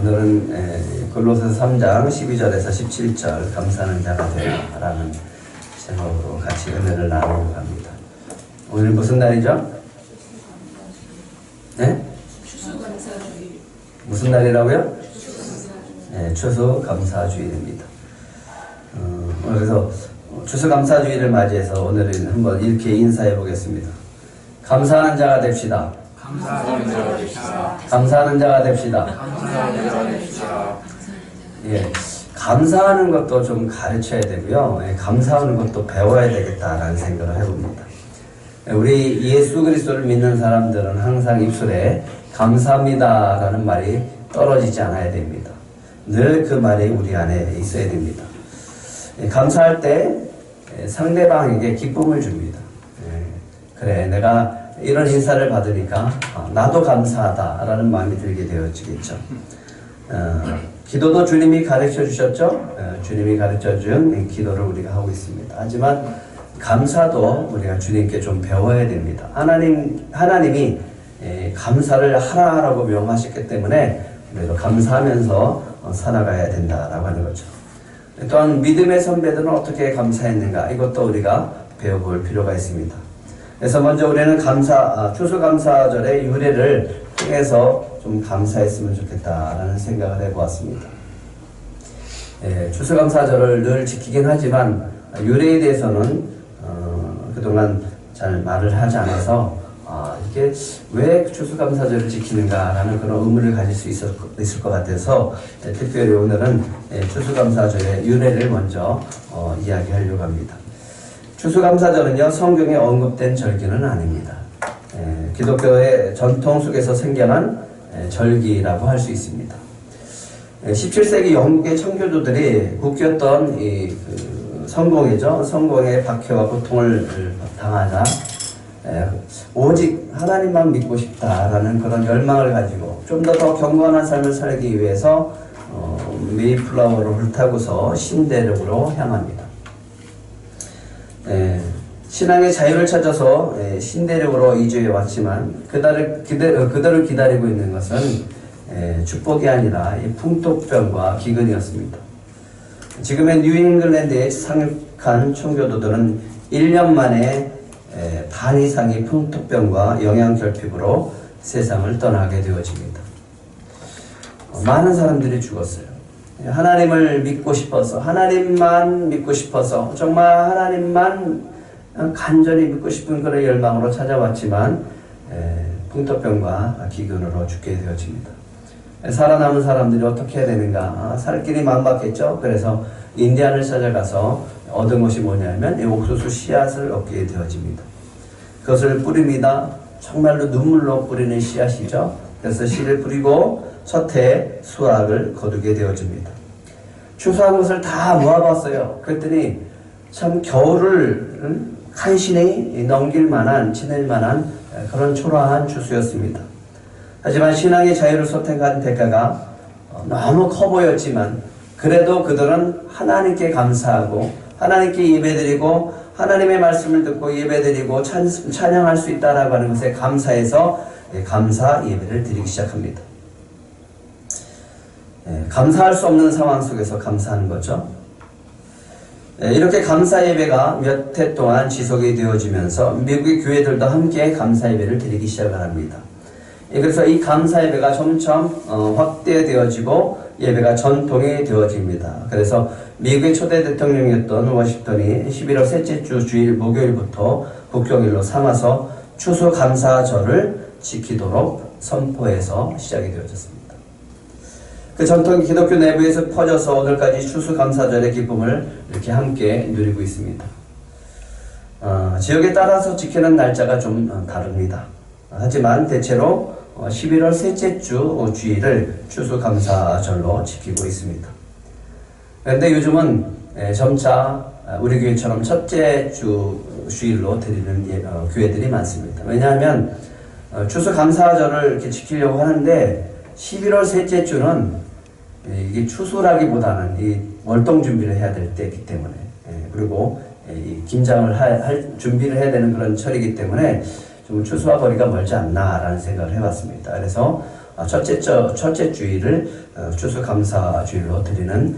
오늘은 골로새서 3장 12절에서 17절 감사하는 자가 되라라는 제목으로 같이 은혜를 나누려고 합니다. 오늘 무슨 날이죠? 네? 추수감사주일. 무슨 날이라고요? 네, 추수감사주일입니다. 그래서 추수감사주일을 맞이해서 오늘은 한번 이렇게 인사해 보겠습니다. 감사하는 자가 됩시다. 감사하는 자가 됩시다. 감사하는 자가 됩시다. 감사하는 자가 됩시다. 예, 감사하는 것도 좀 가르쳐야 되고요. 예, 감사하는 것도 배워야 되겠다라는 생각을 해봅니다. 예, 우리 예수 그리스도를 믿는 사람들은 항상 입술에 감사합니다라는 말이 떨어지지 않아야 됩니다. 늘 그 말이 우리 안에 있어야 됩니다. 예, 감사할 때 상대방에게 기쁨을 줍니다. 예, 그래, 내가 이런 인사를 받으니까 나도 감사하다라는 마음이 들게 되어지겠죠. 기도도 주님이 가르쳐 주셨죠. 주님이 가르쳐 준 기도를 우리가 하고 있습니다. 하지만 감사도 우리가 주님께 좀 배워야 됩니다. 하나님이 감사를 하라라고 명하셨기 때문에 우리도 감사하면서 살아가야 된다라고 하는 거죠. 또한 믿음의 선배들은 어떻게 감사했는가, 이것도 우리가 배워볼 필요가 있습니다. 그래서 먼저 우리는 추수감사절의 유래를 통해서 좀 감사했으면 좋겠다라는 생각을 해보았습니다. 추수감사절을 늘 지키긴 하지만 유래에 대해서는 그동안 잘 말을 하지 않아서 이게 왜 추수감사절을 지키는가라는 그런 의문을 가질 수 있을 것 같아서 특별히 오늘은 추수감사절의 유래를 먼저 이야기하려고 합니다. 추수감사절은요, 성경에 언급된 절기는 아닙니다. 기독교의 전통 속에서 생겨난 절기라고 할 수 있습니다. 17세기 영국의 청교도들이 굳겼던 성공의 박해와 고통을 당하자 오직 하나님만 믿고 싶다라는 그런 열망을 가지고 좀 더 경건한 삶을 살기 위해서 메이플라워를 hul타고서 신대륙으로 향합니다. 신앙의 자유를 찾아서 신대륙으로 이주해 왔지만 그들을 기다리고 있는 것은 축복이 아니라 풍토병과 기근이었습니다. 지금의 뉴잉글랜드에 상륙한 청교도들은 1년 만에 반 이상의 풍토병과 영양결핍으로 세상을 떠나게 되어집니다. 많은 사람들이 죽었어요. 하나님을 믿고 싶어서, 하나님만 믿고 싶어서, 정말 하나님만 간절히 믿고 싶은 그런 열망으로 찾아왔지만 풍토병과 기근으로 죽게 되어집니다. 살아남은 사람들이 어떻게 해야 되는가? 살 길이 막막했죠. 그래서 인디안을 찾아가서 얻은 것이 뭐냐면 옥수수 씨앗을 얻게 되어집니다. 그것을 뿌립니다. 정말로 눈물로 뿌리는 씨앗이죠. 그래서 씨를 뿌리고 첫 해 수확을 거두게 되어집니다. 추수한 것을 다 모아봤어요. 그랬더니 참 겨울을 간신히 지낼 만한 그런 초라한 추수였습니다. 하지만 신앙의 자유를 선택한 대가가 너무 커 보였지만 그래도 그들은 하나님께 감사하고 하나님께 예배드리고 하나님의 말씀을 듣고 예배드리고 찬양할 수 있다라고 하는 것에 감사해서 감사 예배를 드리기 시작합니다. 감사할 수 없는 상황 속에서 감사하는 거죠. 이렇게 감사 예배가 몇 해 동안 지속이 되어지면서 미국의 교회들도 함께 감사 예배를 드리기 시작을 합니다. 그래서 이 감사 예배가 점점 확대되어지고 예배가 전통이 되어집니다. 그래서 미국의 초대 대통령이었던 워싱턴이 11월 셋째 주 주일 목요일부터 국경일로 삼아서 추수감사절을 지키도록 선포해서 시작이 되어졌습니다. 그 전통이 기독교 내부에서 퍼져서 오늘까지 추수감사절의 기쁨을 이렇게 함께 누리고 있습니다. 지역에 따라서 지키는 날짜가 좀 다릅니다. 하지만 대체로 11월 셋째 주 주일을 추수감사절로 지키고 있습니다. 그런데 요즘은 점차 우리 교회처럼 첫째 주 주일로 드리는 교회들이 많습니다. 왜냐하면 추수감사절을 이렇게 지키려고 하는데 11월 셋째 주는 이게 추수라기보다는 이 월동 준비를 해야 될 때이기 때문에 그리고 이 김장을 할 준비를 해야 되는 그런 철이기 때문에 좀 추수와 거리가 멀지 않나라는 생각을 해봤습니다. 그래서 첫째 주일을 추수감사주일로 드리는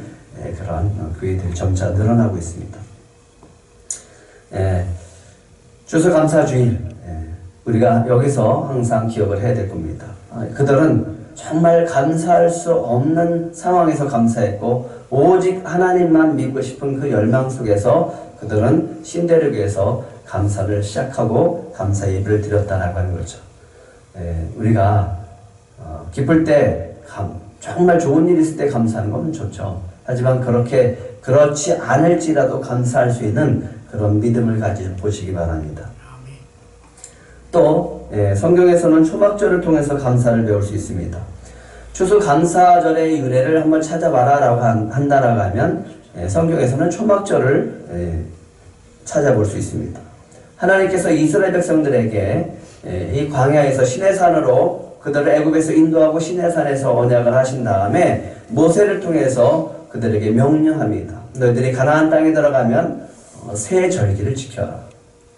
그런 교회들이 점차 늘어나고 있습니다. 추수감사주일, 우리가 여기서 항상 기억을 해야 될 겁니다. 그들은 정말 감사할 수 없는 상황에서 감사했고 오직 하나님만 믿고 싶은 그 열망 속에서 그들은 신대륙에서 감사를 시작하고 감사 예배를 드렸다라고 하는 거죠. 우리가 기쁠 때 정말 좋은 일 있을 때 감사하는 건 좋죠. 하지만 그렇지 않을지라도 감사할 수 있는 그런 믿음을 가지보시기 바랍니다. 또 성경에서는 초막절을 통해서 감사를 배울 수 있습니다. 추수감사절의 유래를 한번 찾아봐라 라고 한다라고 하면 성경에서는 초막절을 찾아볼 수 있습니다. 하나님께서 이스라엘 백성들에게 이 광야에서 시내산으로 그들을 애굽에서 인도하고 시내산에서 언약을 하신 다음에 모세를 통해서 그들에게 명령합니다. 너희들이 가나안 땅에 들어가면 새 절기를 지켜라.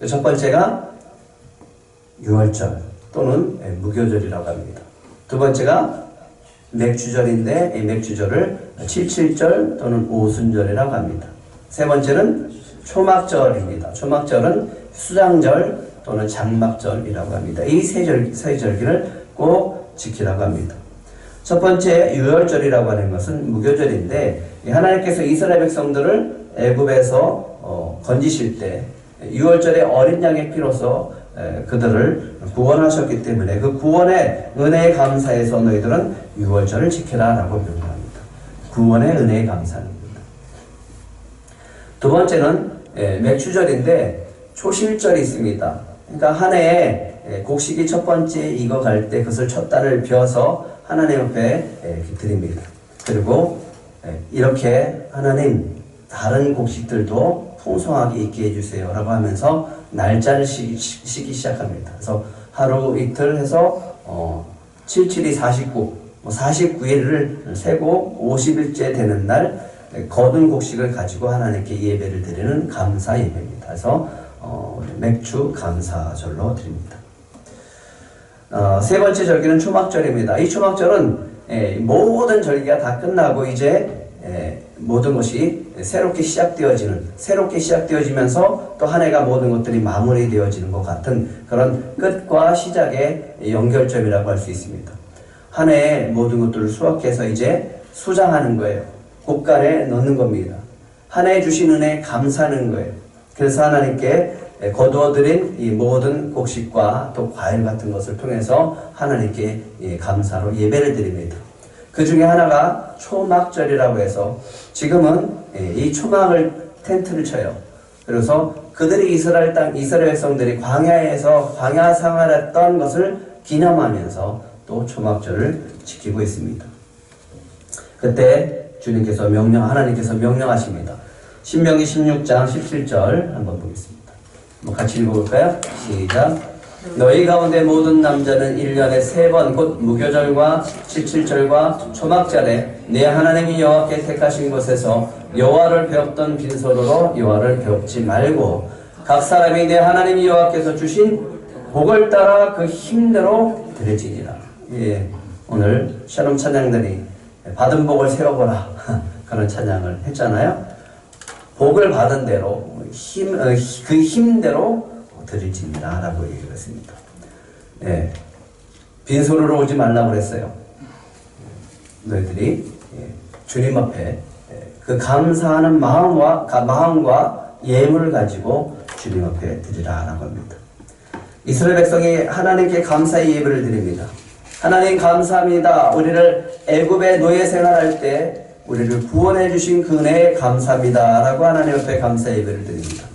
첫 번째가 유월절 또는 무교절이라고 합니다. 두 번째가 맥주절인데 이 맥주절을 칠칠절 또는 오순절이라고 합니다. 세 번째는 초막절입니다. 초막절은 수장절 또는 장막절이라고 합니다. 이 세 절기를 꼭 지키라고 합니다. 첫 번째 유월절이라고 하는 것은 무교절인데 하나님께서 이스라엘 백성들을 애굽에서 건지실 때 유월절에 어린 양의 피로서 그들을 구원하셨기 때문에 그 구원의 은혜에 감사해서 너희들은 유월절을 지켜라 라고 명령합니다. 구원의 은혜에 감사합니다. 두 번째는 맥주절인데 초실절이 있습니다. 그러니까 한 해에 곡식이 첫 번째 익어갈 때 그것을 첫 달을 벼서 하나님 앞에 드립니다. 그리고 이렇게 하나님 다른 곡식들도 풍성하게 있게 해주세요 라고 하면서 날짜를 쉬기 시작합니다. 그래서 하루 이틀 해서 77이 49, 49일을 세고 50일째 되는 날 거둔 곡식을 가지고 하나님께 예배를 드리는 감사 예배입니다. 그래서 맥주 감사절로 드립니다. 세 번째 절기는 초막절입니다. 이 초막절은 모든 절기가 다 끝나고 이제 모든 것이 새롭게 시작되어지면서 또 한 해가 모든 것들이 마무리되어지는 것 같은 그런 끝과 시작의 연결점이라고 할 수 있습니다. 한 해의 모든 것들을 수확해서 이제 수장하는 거예요. 곡간에 넣는 겁니다. 한 해 주신 은혜에 감사하는 거예요. 그래서 하나님께 거두어드린 이 모든 곡식과 또 과일 같은 것을 통해서 하나님께 감사로 예배를 드립니다. 그 중에 하나가 초막절이라고 해서 지금은 이 초막을 텐트를 쳐요. 그래서 그들이 이스라엘 백성들이 광야에서 광야 생활했던 것을 기념하면서 또 초막절을 지키고 있습니다. 그때 하나님께서 명령하십니다. 신명기 16장 17절 한번 보겠습니다. 같이 읽어볼까요? 시작. 너희 가운데 모든 남자는 1년에 3번 곧 무교절과 17절과 초막절에 내 하나님 여호와께 택하신 곳에서 여호와를 배웠던 빈소로로 여호와를 배웠지 말고 각 사람이 내 하나님 여호와께서 주신 복을 따라 그 힘대로 드려지니라. 오늘 샬롬 찬양들이 받은 복을 세워보라 그런 찬양을 했잖아요. 복을 받은 대로 그 힘대로 드릴지니라 라고 얘기를 했습니다. 빈소로로 오지 말라고 그랬어요. 너희들이 주님 앞에 그 감사하는 마음과 예물을 가지고 주님 앞에 드리라 라고 합니다. 이스라엘 백성이 하나님께 감사의 예배를 드립니다. 하나님 감사합니다. 우리를 애굽의 노예 생활할 때 우리를 구원해 주신 그 은혜에 감사합니다 라고 하나님 앞에 감사 예배를 드립니다.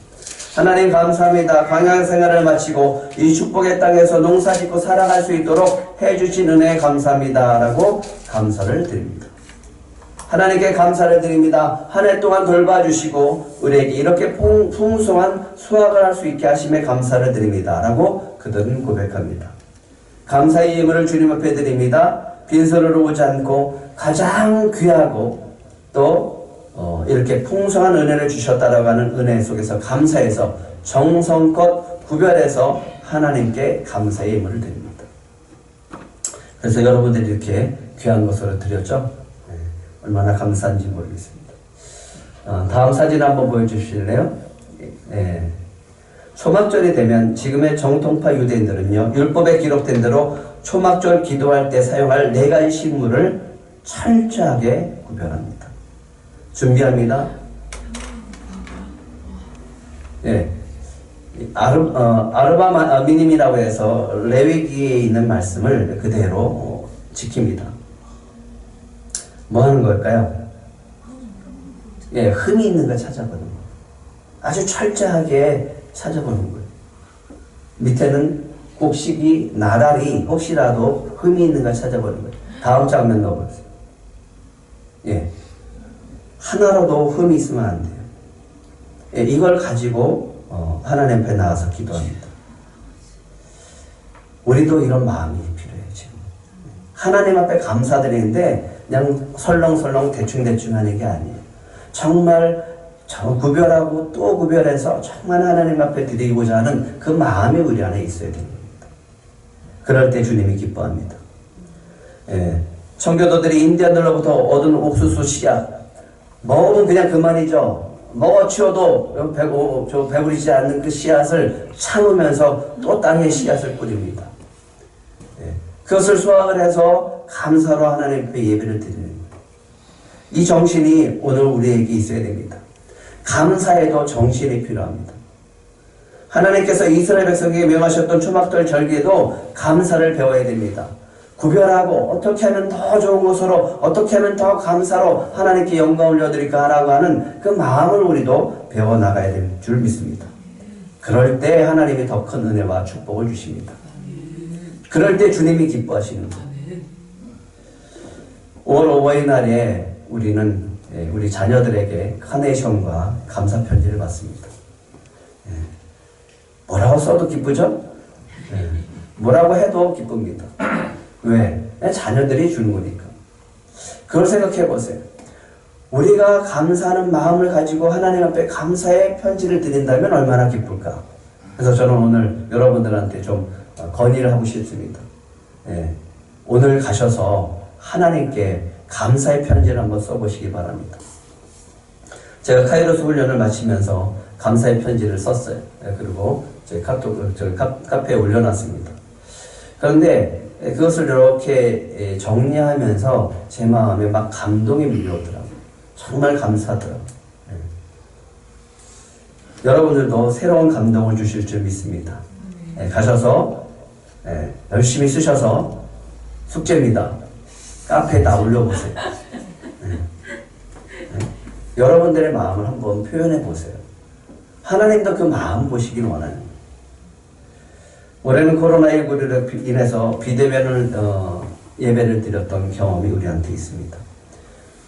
하나님 감사합니다. 광야 생활을 마치고 이 축복의 땅에서 농사짓고 살아갈 수 있도록 해주신 은혜에 감사합니다 라고 감사를 드립니다. 하나님께 감사를 드립니다. 한 해 동안 돌봐주시고 우리에게 이렇게 풍성한 수확을 할 수 있게 하심에 감사를 드립니다 라고 그들은 고백합니다. 감사의 예물을 주님 앞에 드립니다. 빈소로로 오지 않고 가장 귀하고 또 이렇게 풍성한 은혜를 주셨다라고 하는 은혜 속에서 감사해서 정성껏 구별해서 하나님께 감사의 예물을 드립니다. 그래서 여러분들이 이렇게 귀한 것으로 드렸죠? 네, 얼마나 감사한지 모르겠습니다. 다음 사진 한번 보여주실래요? 네. 초막절이 되면 지금의 정통파 유대인들은요, 율법에 기록된 대로 초막절 기도할 때 사용할 4가지 식물을 철저하게 구별합니다. 준비합니다. 예. 아르바 미님이라고 해서 레위기에 있는 말씀을 그대로 지킵니다. 뭐 하는 걸까요? 예, 흠이 있는 걸 찾아보는 거. 아주 철저하게 찾아보는 거예요. 밑에는 곡식이 나달이 혹시라도 흠이 있는 걸 찾아보는 거예요. 다음 장면 넣어보세요. 예. 하나라도 흠이 있으면 안 돼요. 예, 이걸 가지고 하나님 앞에 나와서 기도합니다. 우리도 이런 마음이 필요해요, 지금. 하나님 앞에 감사드리는데 그냥 설렁설렁 대충대충 하는 게 아니에요. 정말 구별하고 또 구별해서 정말 하나님 앞에 드리고자 하는 그 마음이 우리 안에 있어야 됩니다. 그럴 때 주님이 기뻐합니다. 예, 청교도들이 인디언들로부터 얻은 옥수수 씨앗 먹으면 그냥 그만이죠. 먹어치워도 배부리지 않는 그 씨앗을 참으면서 또 땅에 씨앗을 뿌립니다. 예, 그것을 수확을 해서 감사로 하나님 앞에 예배를 드리는 거예요. 이 정신이 오늘 우리에게 있어야 됩니다. 감사에도 정신이 필요합니다. 하나님께서 이스라엘 백성에게 명하셨던 초막절 절기에도 감사를 배워야 됩니다. 구별하고 어떻게 하면 더 좋은 것으로 어떻게 하면 더 감사로 하나님께 영광을 올려드릴까 하라고 하는 그 마음을 우리도 배워나가야 될 줄 믿습니다. 그럴 때 하나님이 더 큰 은혜와 축복을 주십니다. 그럴 때 주님이 기뻐하시는 거예요. 5월 5일 날에 우리는 우리 자녀들에게 카네이션과 감사 편지를 받습니다. 뭐라고 써도 기쁘죠? 뭐라고 해도 기쁩니다. 왜? 자녀들이 주는 거니까. 그걸 생각해 보세요. 우리가 감사하는 마음을 가지고 하나님 앞에 감사의 편지를 드린다면 얼마나 기쁠까? 그래서 저는 오늘 여러분들한테 좀 건의를 하고 싶습니다. 오늘 가셔서 하나님께 감사의 편지를 한번 써보시기 바랍니다. 제가 카이로스 훈련을 마치면서 감사의 편지를 썼어요. 그리고 제 카페에 올려놨습니다. 그런데 그것을 이렇게 정리하면서 제 마음에 막 감동이 밀려오더라고요. 정말 감사하더라고요. 여러분들도 새로운 감동을 주실 줄 믿습니다. 가셔서 열심히 쓰셔서 숙제입니다. 카페에다 올려보세요. 여러분들의 마음을 한번 표현해 보세요. 하나님도 그 마음 보시길 원해요. 올해는 코로나19로 인해서 비대면을 예배를 드렸던 경험이 우리한테 있습니다.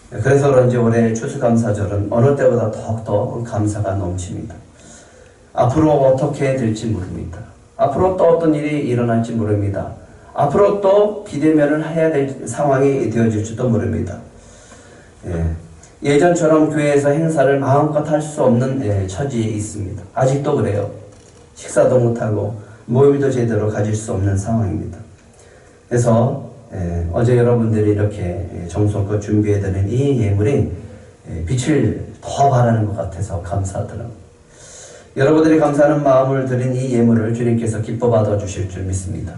그래서 그런지 올해 추수감사절은 어느 때보다 더욱더 감사가 넘칩니다. 앞으로 어떻게 될지 모릅니다. 앞으로 또 어떤 일이 일어날지 모릅니다. 앞으로 또 비대면을 해야 될 상황이 되어질지도 모릅니다. 예전처럼 교회에서 행사를 마음껏 할 수 없는 처지에 있습니다. 아직도 그래요. 식사도 못하고 모임도 제대로 가질 수 없는 상황입니다. 그래서 어제 여러분들이 이렇게 정성껏 준비해드린 이 예물이 빛을 더 발하는 것 같아서 감사하더라고요. 여러분들이 감사하는 마음을 드린 이 예물을 주님께서 기뻐 받아주실 줄 믿습니다.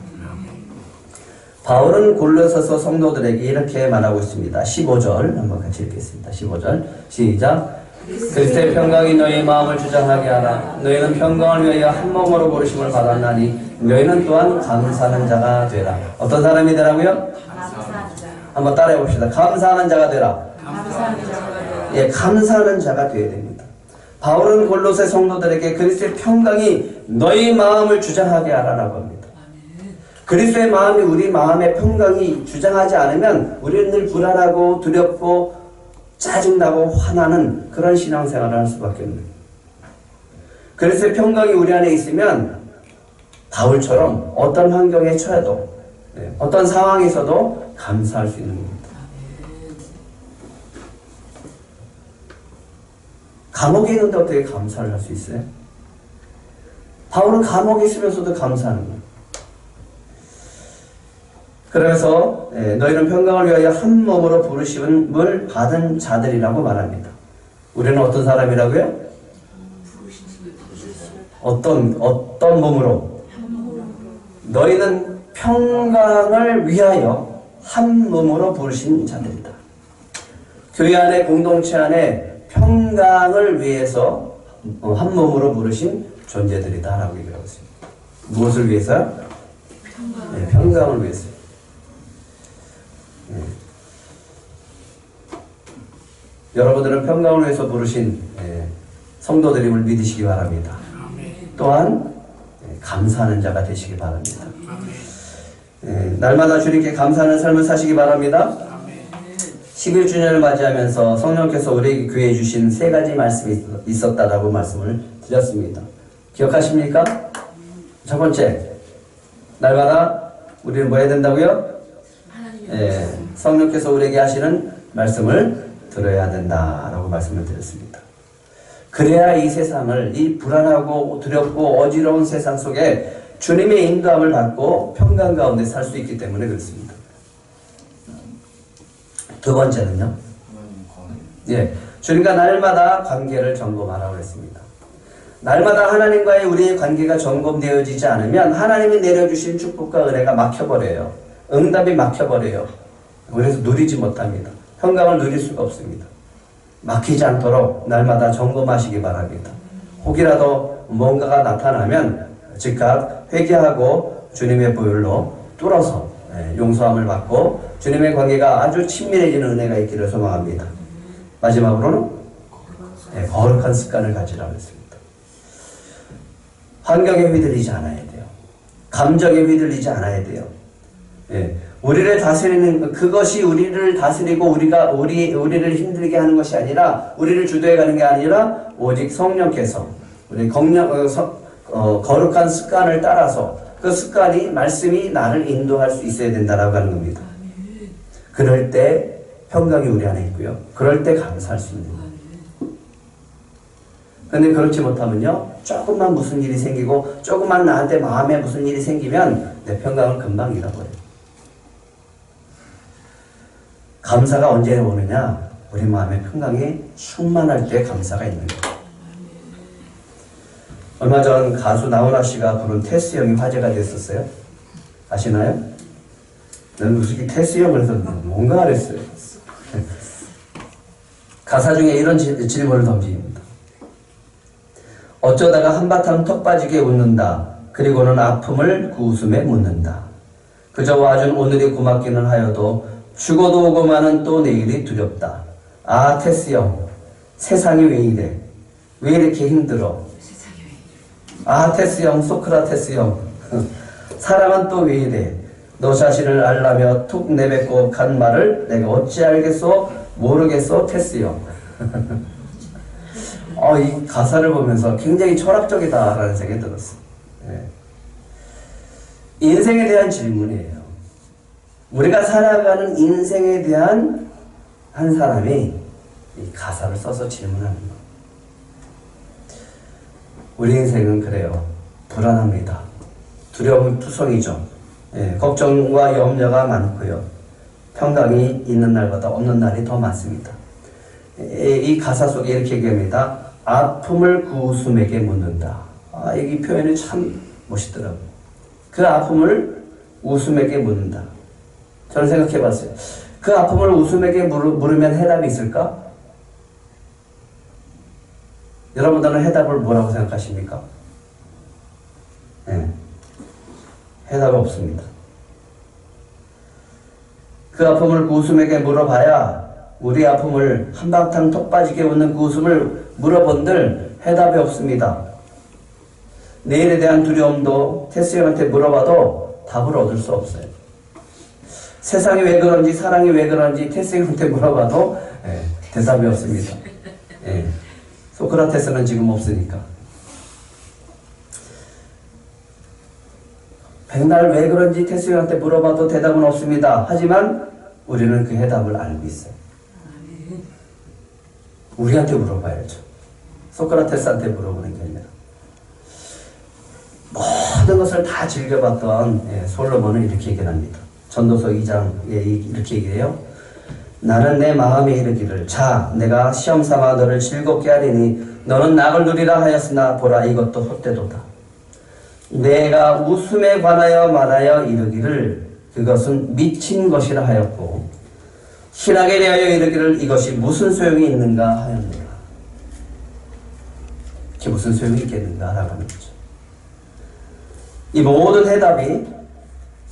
바울은 골로새서 성도들에게 이렇게 말하고 있습니다. 15절 한번 같이 읽겠습니다. 15절 시작. 그리스도의 평강이 너희의 마음을 주장하게 하라. 너희는 평강을 위하여 한 몸으로 부르심을 받았나니 너희는 또한 감사하는 자가 되라. 어떤 사람이 되라고요? 감사하는 자. 한번 따라해 봅시다. 감사하는 자가 되라. 감사하는 자가 되라. 예, 감사하는 자가 되어야 됩니다. 바울은 골로새 성도들에게 그리스도의 평강이 너희 마음을 주장하게 하라라고 합니다. 그리스도의 마음이 우리 마음의 평강이 주장하지 않으면 우리는 늘 불안하고 두렵고 짜증나고 화나는 그런 신앙생활을 할 수밖에 없는 거예요. 그리스도의 평강이 우리 안에 있으면 바울처럼 어떤 환경에 처해도 어떤 상황에서도 감사할 수 있는 겁니다. 감옥에 있는데 어떻게 감사를 할 수 있어요? 바울은 감옥에 있으면서도 감사하는 거예요. 그래서 너희는 평강을 위하여 한 몸으로 부르심을 받은 자들이라고 말합니다. 우리는 어떤 사람이라고요? 어떤 몸으로? 너희는 평강을 위하여 한 몸으로 부르신 자들이다. 교회 안에 공동체 안에 평강을 위해서 한 몸으로 부르신 존재들이다 라고 얘기하고 있습니다. 무엇을 위해서요? 평강을 위해서. 여러분들은 평강을 위해서 부르신 성도들임을 믿으시기 바랍니다. 또한 감사하는 자가 되시기 바랍니다. 날마다 주님께 감사하는 삶을 사시기 바랍니다. 11주년을 맞이하면서 성령께서 우리에게 교회해 주신 세 가지 말씀이 있었다라고 말씀을 드렸습니다. 기억하십니까? 첫 번째, 날마다 우리는 뭐 해야 된다고요? 성령께서 우리에게 하시는 말씀을 들어야 된다라고 말씀을 드렸습니다. 그래야 이 세상을, 이 불안하고 두렵고 어지러운 세상 속에 주님의 인도함을 받고 평강 가운데 살 수 있기 때문에 그렇습니다. 두 번째는요, 주님과 날마다 관계를 점검하라고 했습니다. 날마다 하나님과의 우리의 관계가 점검되어지지 않으면 하나님이 내려주신 축복과 은혜가 막혀버려요. 응답이 막혀버려요. 그래서 누리지 못합니다. 평강을 누릴 수가 없습니다. 막히지 않도록 날마다 점검하시기 바랍니다. 혹이라도 뭔가가 나타나면 즉각 회개하고 주님의 보혈로 뚫어서 용서함을 받고 주님의 관계가 아주 친밀해지는 은혜가 있기를 소망합니다. 마지막으로는 거룩한 습관을 가지라고 했습니다. 환경에 휘둘리지 않아야 돼요. 감정에 휘둘리지 않아야 돼요. 우리를 다스리는 그것이 우리를 다스리고 우리를 힘들게 하는 것이 아니라 우리를 주도해가는 게 아니라 오직 성령께서 우리 거룩한 습관을 따라서 그 습관이 말씀이 나를 인도할 수 있어야 된다라고 하는 겁니다. 그럴 때 평강이 우리 안에 있고요. 그럴 때 감사할 수 있는 거예요. 근데 그렇지 못하면요, 조금만 무슨 일이 생기고 조금만 나한테 마음에 무슨 일이 생기면 내 평강을 금방 잃어버려요. 감사가 언제 오느냐? 우리 마음의 평강이 충만할 때 감사가 있는 거예요. 얼마 전 가수 나훈아 씨가 부른 테스 형이 화제가 됐었어요. 아시나요? 난 무슨 테스 형을 해서 뭔가 그랬어요. 가사 중에 이런 질문을 던집니다. 어쩌다가 한바탕 턱 빠지게 웃는다. 그리고는 아픔을 그 웃음에 묻는다. 그저 와준 오늘이 고맙기는 하여도 죽어도 오고 마는 또 내일이 두렵다. 아, 테스 형, 세상이 왜 이래? 왜 이렇게 힘들어? 아, 테스 형, 소크라테스 형, 사랑은 또 왜 이래? 너 자신을 알라며 툭 내뱉고 간 말을 내가 어찌 알겠소? 모르겠소, 테스 형. 이 가사를 보면서 굉장히 철학적이다라는 생각이 들었어요. 인생에 대한 질문이에요. 우리가 살아가는 인생에 대한 한 사람이 이 가사를 써서 질문하는 거. 우리 인생은 그래요. 불안합니다. 두려움 투성이죠. 걱정과 염려가 많고요. 평강이 있는 날보다 없는 날이 더 많습니다. 이 가사 속에 이렇게 얘기합니다. 아픔을 그 웃음에게 묻는다. 이 표현이 참 멋있더라고요. 그 아픔을 웃음에게 묻는다. 저는 생각해 봤어요. 그 아픔을 웃음에게 물으면 해답이 있을까? 여러분들은 해답을 뭐라고 생각하십니까? 해답이 없습니다. 그 아픔을 그 웃음에게 물어봐야 우리 아픔을 한바탕 턱 빠지게 웃는 그 웃음을 물어본들 해답이 없습니다. 내일에 대한 두려움도 테스 형한테 물어봐도 답을 얻을 수 없어요. 세상이 왜 그런지 사랑이 왜 그런지 테스 형한테 물어봐도 대답이 없습니다. 소크라테스는 지금 없으니까. 백날 왜 그런지 테스 형한테 물어봐도 대답은 없습니다. 하지만 우리는 그 해답을 알고 있어요. 우리한테 물어봐야죠. 소크라테스한테 물어보는 게 아니라. 모든 것을 다 즐겨봤던 솔로몬은 이렇게 얘기를 합니다. 전도서 2장에 이렇게 얘기해요. 나는 내 마음에 이르기를 자 내가 시험 삼아 너를 즐겁게 하리니 너는 낙을 누리라 하였으나 보라 이것도 헛되도다. 내가 웃음에 관하여 말하여 이르기를 그것은 미친 것이라 하였고 신학에 대하여 이르기를 이것이 무슨 소용이 있는가 하였노라. 이게 무슨 소용이 있겠는가 라고 하는 거죠. 이 모든 해답이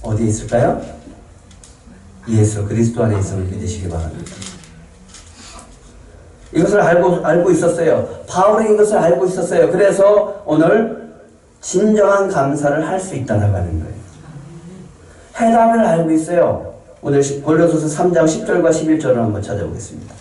어디에 있을까요? 예수 그리스도 안에 있음을 믿으시기 바랍니다. 이것을 알고 있었어요. 바울이 이것을 알고 있었어요. 그래서 오늘 진정한 감사를 할 수 있다는 거예요. 해답을 알고 있어요. 오늘 골로새서 3장 10절과 11절을 한번 찾아보겠습니다.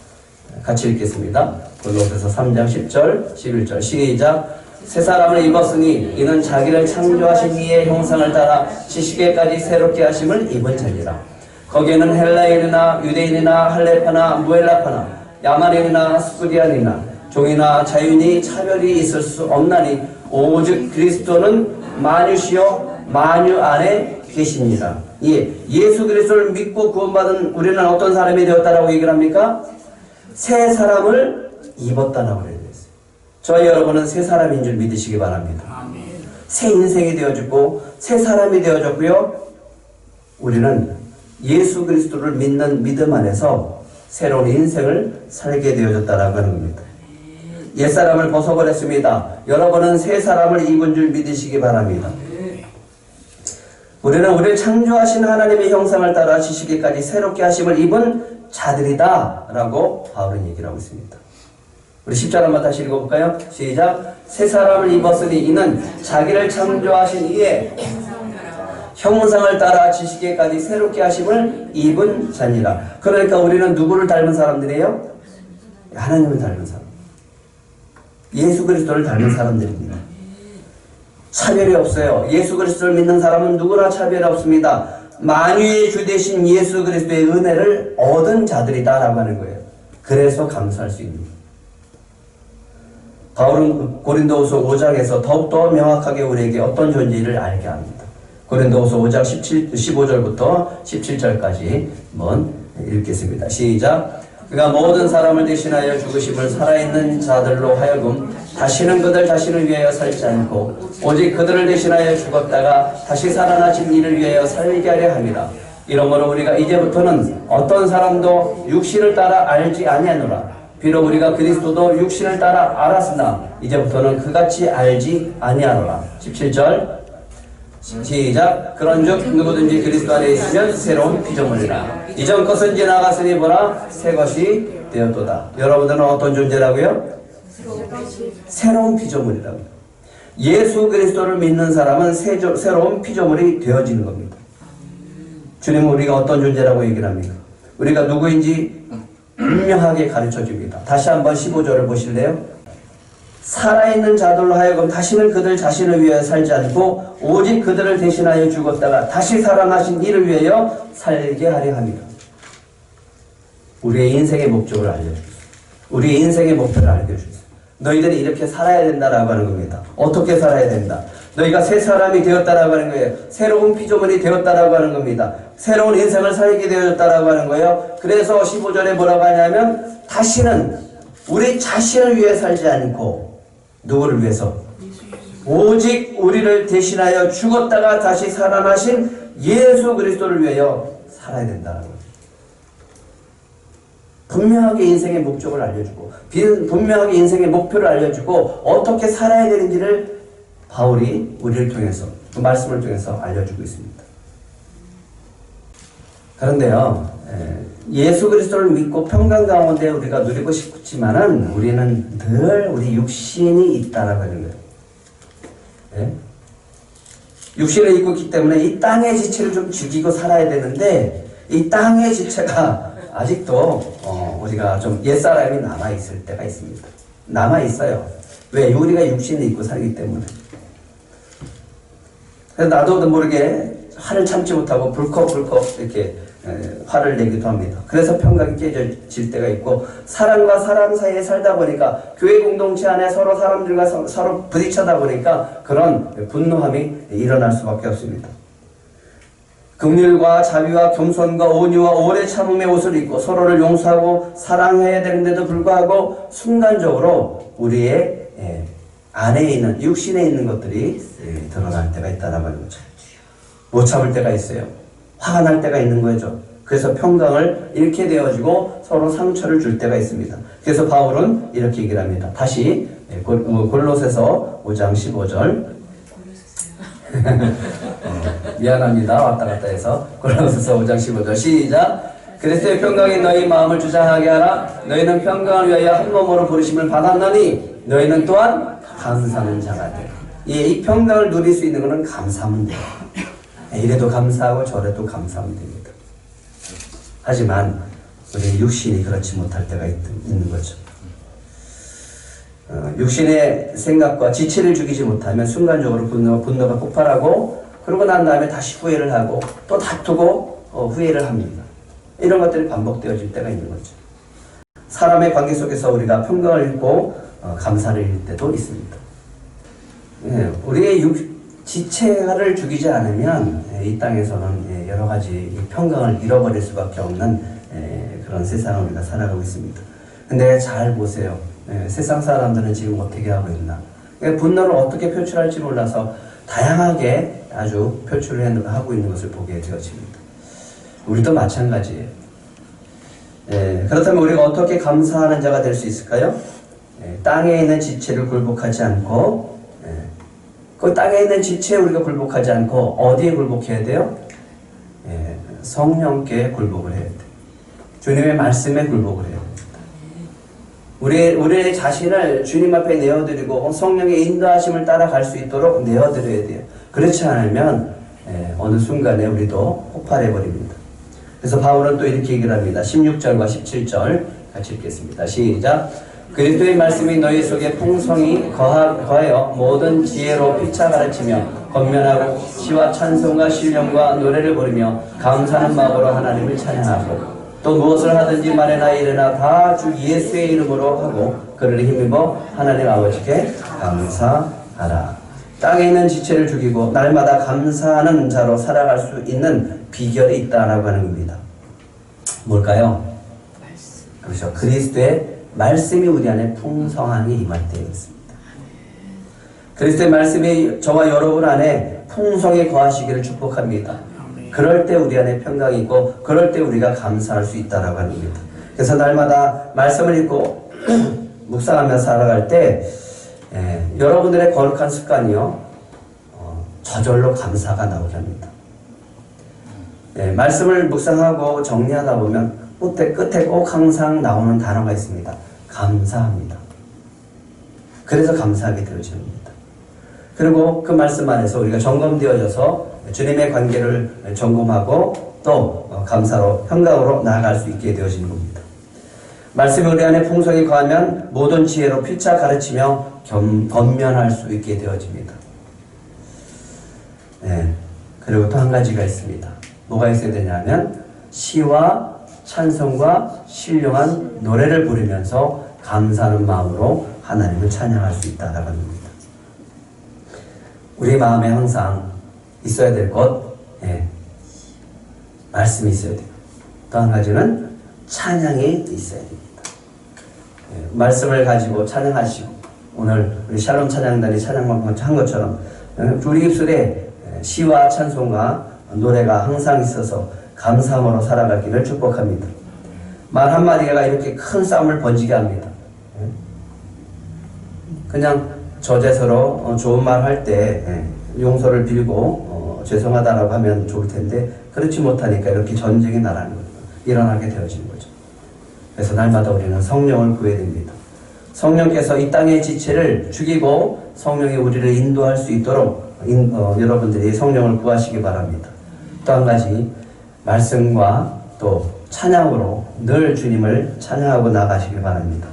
같이 읽겠습니다. 골로새서 3장 10절 11절 시작. 새 사람을 입었으니 이는 자기를 창조하신 이의 형상을 따라 지식에까지 새롭게 하심을 입은 자니라. 거기에는 헬라인이나 유대인이나 할레파나 무헬라파나 야만인이나 스쿠디안이나 종이나 자유인이 차별이 있을 수 없나니 오직 그리스도는 만유시요 만유 안에 계십니다. 예수 그리스도를 믿고 구원받은 우리는 어떤 사람이 되었다라고 얘기를 합니까? 새 사람을 입었다라고 그랬어요. 저희 여러분은 새 사람인 줄 믿으시기 바랍니다. 새 인생이 되어졌고 새 사람이 되어졌고요. 우리는 예수 그리스도를 믿는 믿음 안에서 새로운 인생을 살게 되어졌다라고 하는 겁니다. 옛사람을 벗어버렸습니다. 여러분은 새 사람을 입은 줄 믿으시기 바랍니다. 우리는 우리를 창조하신 하나님의 형상을 따라 지식에까지 새롭게 하심을 입은 자들이다 라고 바울은 얘기를 하고 있습니다. 우리 10절 한번 다시 읽어볼까요? 시작. 새 사람을 입었으니 이는 자기를 창조하신 이의 형상을 따라 지식에까지 새롭게 하심을 입은 자니라. 그러니까 우리는 누구를 닮은 사람들이에요? 하나님을 닮은 사람. 예수 그리스도를 닮은 사람들입니다. 차별이 없어요. 예수 그리스도를 믿는 사람은 누구나 차별이 없습니다. 만유의 주 되신 예수 그리스도의 은혜를 얻은 자들이다 라고 하는 거예요. 그래서 감사할 수 있는 거예요. 바울은 고린도후서 5장에서 더욱더 명확하게 우리에게 어떤 존재를 알게 합니다. 고린도후서 5장 15절부터 17절까지 한번 읽겠습니다. 시작. 그가 모든 사람을 대신하여 죽으심을 살아있는 자들로 하여금 다시는 그들 자신을 위하여 살지 않고 오직 그들을 대신하여 죽었다가 다시 살아나신 이를 위하여 살게 하려 함이라. 이러므로 우리가 이제부터는 어떤 사람도 육신을 따라 알지 아니하노라. 비록 우리가 그리스도도 육신을 따라 알았으나 이제부터는 그같이 알지 아니하노라. 17절 시작. 그런즉 누구든지 그리스도 안에 있으면 새로운 피조물이라. 이전 것은 지나갔으니 보라 새 것이 되었도다. 여러분들은 어떤 존재라고요? 새로운 피조물이라고. 예수 그리스도를 믿는 사람은 새로운 피조물이 되어지는 겁니다. 주님은 우리가 어떤 존재라고 얘기를 합니까? 우리가 누구인지 분명하게 가르쳐 줍니다. 다시 한번 15절을 보실래요? 살아있는 자들로 하여금 다시는 그들 자신을 위하여 살지 않고 오직 그들을 대신하여 죽었다가 다시 살아나신 이를 위하여 살게 하려 합니다. 우리의 인생의 목적을 알려주세요. 우리의 인생의 목표를 알려주세요. 너희들이 이렇게 살아야 된다라고 하는 겁니다. 어떻게 살아야 된다? 너희가 새 사람이 되었다라고 하는 거예요. 새로운 피조물이 되었다라고 하는 겁니다. 새로운 인생을 살게 되었다라고 하는 거예요. 그래서 15절에 뭐라고 하냐면 다시는 우리 자신을 위해 살지 않고 누구를 위해서? 오직 우리를 대신하여 죽었다가 다시 살아나신 예수 그리스도를 위하여 살아야 된다는 거죠. 분명하게 인생의 목적을 알려주고 분명하게 인생의 목표를 알려주고 어떻게 살아야 되는지를 바울이 우리를 통해서 그 말씀을 통해서 알려주고 있습니다. 그런데요, 예수 그리스도를 믿고 평강 가운데 우리가 누리고 싶지만은 우리는 늘 우리 육신이 있다라고 하는 거예요. 네? 육신을 입고 있기 때문에 이 땅의 지체를 좀 죽이고 살아야 되는데 이 땅의 지체가 아직도 우리가 좀 옛사람이 남아있을 때가 있습니다. 남아있어요. 왜? 우리가 육신을 입고 살기 때문에. 그래서 나도 모르게 화를 참지 못하고 불컥 이렇게 화를 내기도 합니다. 그래서 평강이 깨질 때가 있고, 사람과 사람 사이에 살다 보니까 교회 공동체 안에 서로 사람들과 서로 부딪혀다 보니까 그런 분노함이 일어날 수밖에 없습니다. 긍휼과 자비와 겸손과 온유와 오래 참음의 옷을 입고 서로를 용서하고 사랑해야 되는데도 불구하고 순간적으로 우리의 안에 있는 육신에 있는 것들이 드러날 때가 있다라고 하는 거죠. 못 참을 때가 있어요. 화가 날 때가 있는 거죠. 그래서 평강을 잃게 되어지고 서로 상처를 줄 때가 있습니다. 그래서 바울은 이렇게 얘기를 합니다. 다시 골로새서 5장 15절. 미안합니다. 왔다 갔다 해서. 골로새서 5장 15절 시작. 그리스도의 평강이 너희 마음을 주장하게 하라. 너희는 평강을 위하여 한 몸으로 부르심을 받았나니 너희는 또한 감사하는 자가 되라. 이 평강을 누릴 수 있는 것은 감사하면 돼요. 이래도 감사하고 저래도 감사하면 됩니다. 하지만 우리 육신이 그렇지 못할 때가 있는 거죠. 육신의 생각과 지체를 죽이지 못하면 순간적으로 분노가 폭발하고, 그러고 난 다음에 다시 후회를 하고 또 다투고 후회를 합니다. 이런 것들이 반복되어질 때가 있는 거죠. 사람의 관계 속에서 우리가 평강을 잃고 감사를 잃을 때도 있습니다. 우리의 지체를 죽이지 않으면 이 땅에서는 여러 가지 평강을 잃어버릴 수밖에 없는 그런 세상을 우리가 살아가고 있습니다. 근데 잘 보세요. 세상 사람들은 지금 어떻게 하고 있나. 분노를 어떻게 표출할지 몰라서 다양하게 아주 표출을 하고 있는 것을 보게 되어집니다. 우리도 마찬가지예요. 그렇다면 우리가 어떻게 감사하는 자가 될 수 있을까요? 땅에 있는 지체를 굴복하지 않고, 그 땅에 있는 지체에 우리가 굴복하지 않고 어디에 굴복해야 돼요? 성령께 굴복을 해야 돼요. 주님의 말씀에 굴복을 해야 됩니다. 우리의 자신을 주님 앞에 내어드리고 성령의 인도하심을 따라갈 수 있도록 내어드려야 돼요. 그렇지 않으면 어느 순간에 우리도 폭발해버립니다. 그래서 바울은 또 이렇게 얘기를 합니다. 16절과 17절 같이 읽겠습니다. 시작. 그리스도의 말씀이 너희 속에 풍성히 거하여 모든 지혜로 피차 가르치며 권면하고 시와 찬송과 신령과 노래를 부르며 감사하는 마음으로 하나님을 찬양하고, 또 무엇을 하든지 말이나 이르나 다 주 예수의 이름으로 하고 그를 힘입어 하나님 아버지께 감사하라. 땅에 있는 지체를 죽이고 날마다 감사하는 자로 살아갈 수 있는 비결이 있다라고 하는 겁니다. 뭘까요? 그렇죠. 그리스도의 말씀이 우리 안에 풍성하게 임할 때에 있습니다. 그리스도의 말씀이 저와 여러분 안에 풍성히 거하시기를 축복합니다. 그럴 때 우리 안에 평강이 있고, 그럴 때 우리가 감사할 수 있다라고 하는 겁니다. 그래서 날마다 말씀을 읽고 묵상하며 살아갈 때 여러분들의 거룩한 습관이요, 저절로 감사가 나오랍니다. 말씀을 묵상하고 정리하다 보면 끝에 꼭 항상 나오는 단어가 있습니다. 감사합니다. 그래서 감사하게 되어집니다. 그리고 그 말씀 안에서 우리가 점검되어져서 주님의 관계를 점검하고 또 감사로 평강으로 나아갈 수 있게 되어지는 겁니다. 말씀이 우리 안에 풍성히 거하면 모든 지혜로 피차 가르치며 권면할 수 있게 되어집니다. 그리고 또 한 가지가 있습니다. 뭐가 있어야 되냐면 시와 찬송과 신령한 노래를 부르면서 감사하는 마음으로 하나님을 찬양할 수 있다라고 합니다. 우리 마음에 항상 있어야 될 것, 말씀이 있어야 돼요. 또 한 가지는 찬양이 있어야 됩니다. 말씀을 가지고 찬양하시고, 오늘 우리 샬롬 찬양단이 찬양만 한 것처럼 우리 입술에 시와 찬송과 노래가 항상 있어서 감사함으로 살아가기를 축복합니다. 말 한마디가 이렇게 큰 싸움을 번지게 합니다. 그냥 저제서로 좋은 말 할 때 용서를 빌고 죄송하다라고 하면 좋을 텐데, 그렇지 못하니까 이렇게 전쟁이 일어나게 되어지는 거죠. 그래서 날마다 우리는 성령을 구해야 됩니다. 성령께서 이 땅의 지체를 죽이고 성령이 우리를 인도할 수 있도록 여러분들이 성령을 구하시기 바랍니다. 또 한 가지, 말씀과 또 찬양으로 늘 주님을 찬양하고 나가시기 바랍니다.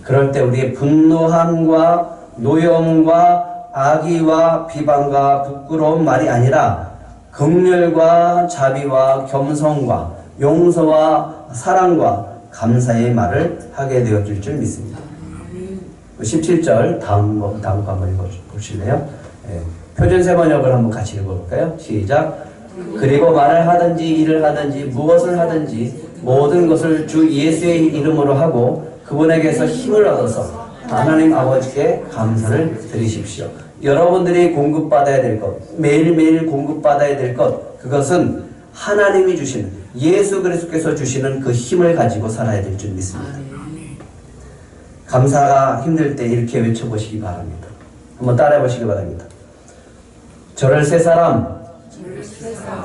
그럴 때 우리의 분노함과 노여움과 악의와 비방과 부끄러운 말이 아니라 긍휼과 자비와 겸손과 용서와 사랑과 감사의 말을 하게 되었을 줄 믿습니다. 17절 다음 거 한번 읽어보실래요? 예, 표준세 번역을 한번 같이 읽어볼까요? 시작. 그리고 말을 하든지 일을 하든지 무엇을 하든지 모든 것을 주 예수의 이름으로 하고 그분에게서 힘을 얻어서 하나님 아버지께 감사를 드리십시오. 여러분들이 공급받아야 될 것, 매일매일 공급받아야 될 것, 그것은 하나님이 주시는, 예수 그리스도께서 주시는 그 힘을 가지고 살아야 될 줄 믿습니다. 감사가 힘들 때 이렇게 외쳐보시기 바랍니다. 한번 따라해 보시기 바랍니다. 저를 새 사람,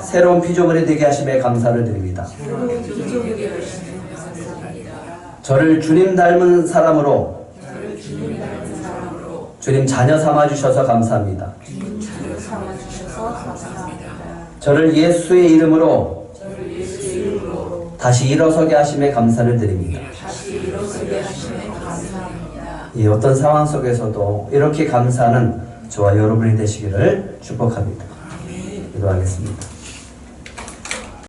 새로운 피조물이 되게 하심에 감사를 드립니다. 저를 주님 닮은 사람으로 주님 자녀 삼아 주셔서 감사합니다. 저를 예수의 이름으로 다시 일어서게 하심에 감사를 드립니다. 이 어떤 상황 속에서도 이렇게 감사하는 저와 여러분이 되시기를 축복합니다. 기도하겠습니다.